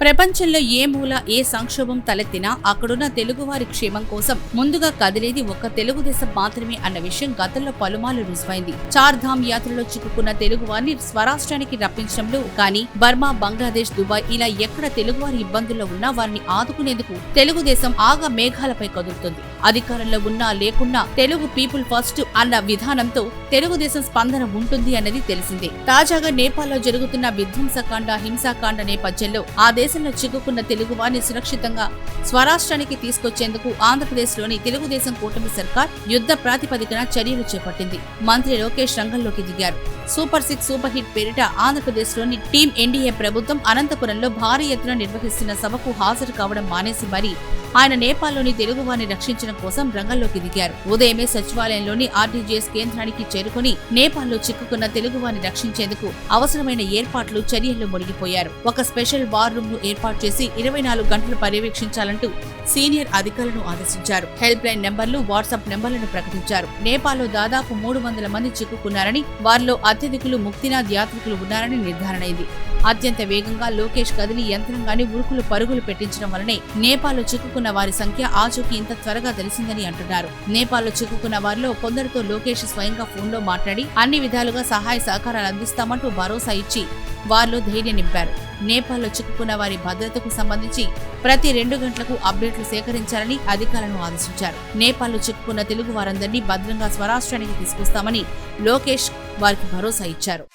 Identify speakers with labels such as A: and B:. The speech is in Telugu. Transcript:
A: ప్రపంచంలో ఏ మూల ఏ సంక్షోభం తలెత్తినా అక్కడున్న తెలుగువారి క్షేమం కోసం ముందుగా కదిలేది ఒక్క తెలుగుదేశం మాత్రమే అన్న విషయం గతంలో పలుమార్లు రుజువైంది. చార్ధామ్ యాత్రలో చిక్కుకున్న తెలుగువారిని స్వరాష్ట్రానికి రప్పించడంలో కానీ బర్మా, బంగ్లాదేశ్, దుబాయ్ ఇలా ఎక్కడ తెలుగువారి ఇబ్బందుల్లో ఉన్నా వారిని ఆదుకునేందుకు తెలుగుదేశం ఆగా మేఘాలపై కదులుతుంది. అధికారంలో ఉన్నా లేకున్నా తెలుగు పీపుల్ ఫస్ట్ అన్న విధానంతో తెలుగుదేశం స్పందన ఉంటుంది అన్నది తెలిసిందే. తాజాగా నేపాల్లో జరుగుతున్న విధ్వంసకాండ, హింసాకాండ నేపథ్యంలో ఆ దేశంలో చిక్కుకున్న తెలుగు వారిని సురక్షితంగా స్వరాష్ట్రానికి తీసుకొచ్చేందుకు ఆంధ్రప్రదేశ్లోని తెలుగుదేశం కూటమి సర్కార్ యుద్ధ ప్రాతిపదికన చర్యలు చేపట్టింది. మంత్రి లోకేష్ రంగంలోకి దిగారు. సూపర్ 6 సూపర్ హిట్ పేరిట ఆంధ్రప్రదేశ్లోని టీం ఎన్డీఏ ప్రభుత్వం అనంతపురంలో భారీ ఎత్తున నిర్వహిస్తున్న సభకు హాజరు కావడం మానేసి మరీ ఆయన నేపాల్లోని తెలుగువారిని రక్షించడం కోసం రంగంలోకి దిగారు. ఉదయమే సచివాలయంలోని ఆర్టీజీఎస్ కేంద్రానికి చేరుకుని నేపాల్లో చిక్కుకున్న తెలుగువారిని రక్షించేందుకు అవసరమైన ఏర్పాట్లు, చర్యల్లో మునిగిపోయారు. ఒక స్పెషల్ వార్ రూమ్ ను ఏర్పాటు చేసి 24 గంటలు పర్యవేక్షించాలంటూ సీనియర్ అధికారులను ఆదేశించారు. హెల్ప్ లైన్ నెంబర్లు, వాట్సాప్ నెంబర్లను ప్రకటించారు. నేపాల్లో దాదాపు 300 మంది చిక్కుకున్నారని, వారిలో అత్యధికులు ముక్తినాథ్ యాత్రికులు ఉన్నారని నిర్ధారణైంది. అత్యంత వేగంగా లోకేష్ కదిలి యంత్రాంగాన్ని ఉరుకులు పరుగులు పెట్టించడం వల్లనే నేపాల్లో చిక్కుకున్న వారి సంఖ్య ఆచూకీ ఇంత త్వరగా తెలిసిందని అంటున్నారు. నేపాల్లో చిక్కుకున్న వారిలో కొందరితో లోకేష్ స్వయంగా ఫోన్లో మాట్లాడి అన్ని విధాలుగా సహాయ సహకారాలు అందిస్తామంటూ భరోసా ఇచ్చి వారిలో ధైర్యం నింపారు. నేపాల్లో చిక్కుకున్న వారి భద్రతకు సంబంధించి ప్రతి 2 గంటలకు అప్డేట్లు సేకరించాలని అధికారులను ఆదేశించారు. నేపాల్లో చిక్కుకున్న తెలుగు వారందరినీ భద్రంగా స్వరాష్ట్రానికి తీసుకొస్తామని లోకేష్ వారికి భరోసా ఇచ్చారు.